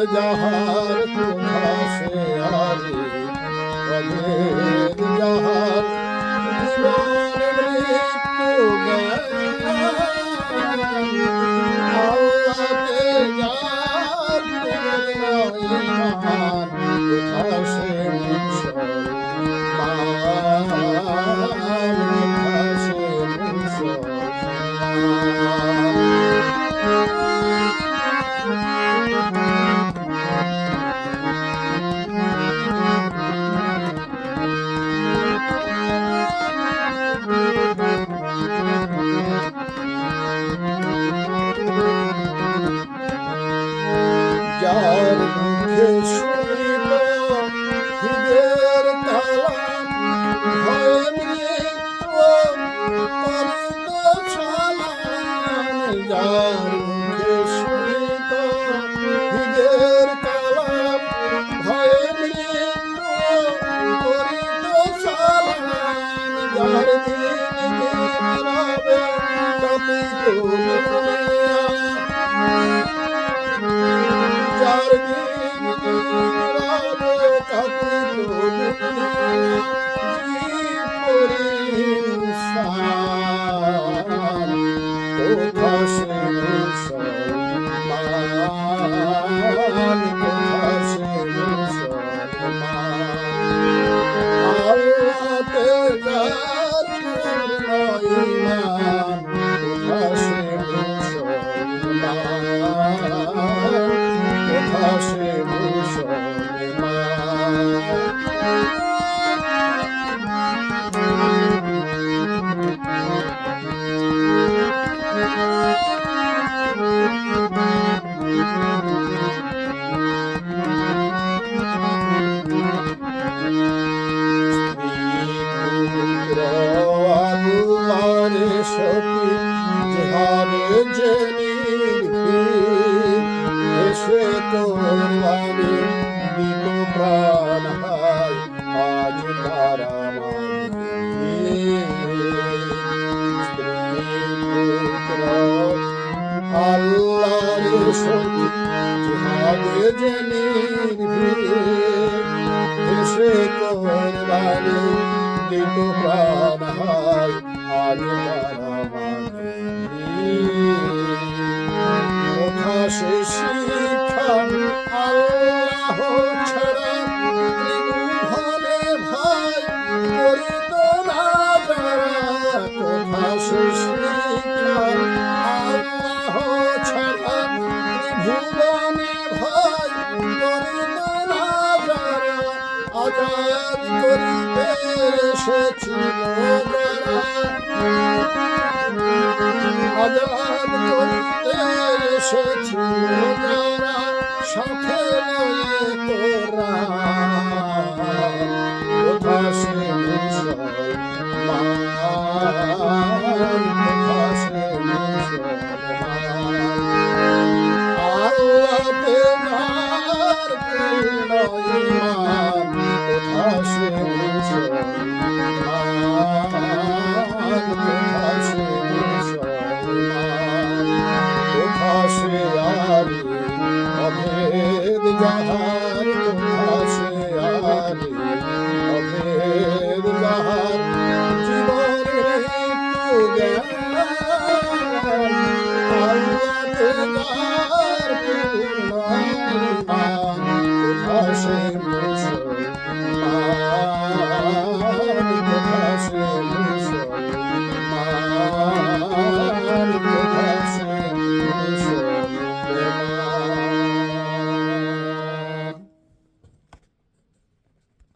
যাহার কোথা সে আরে অভেদ যাহার জীবন মৃত্যু জ্ঞান আল্লাহকে যার পূর্ণ ঈমান কোথা সে মুসলমান কোথা সে যার মুখে শুনিব হৃদের কালাম ভয়ে মৃত্যু করিত সালাম যার মুখে শুনিব হৃদের কালাম ভয়ে মৃত্যু করিত সালাম যার দিন রবে তপিত যার দিন রবে তপিত কোথা সে মুসলমান কোথা সে মুসলমান আল্লাহকে যার পূর্ণ ঈমান কোথা সে মুসলমান কোথা সে আল্লাহরে সপি যেহারে জেনির এসে কোরবানি দিত প্রাণ হায় আজ তারা আল্লাহরে সপি যেহারে জেনির এসে কোরবানি দিত প্রাণ হায় আজ তারা কোথা সে শিক্ষা আল্লাহ ছাড়া ত্রিভুবনে ভাই করিত না যারা কোথা সে শিক্ষা আল্লাহ ছাড়া ত্রিভুবনে ভাই করিত না যারা আজাদ করিতে এসেছিল যারা আজাদ করিতে এসেছিল যারা সাথে লয়ে তোরা কোথা সে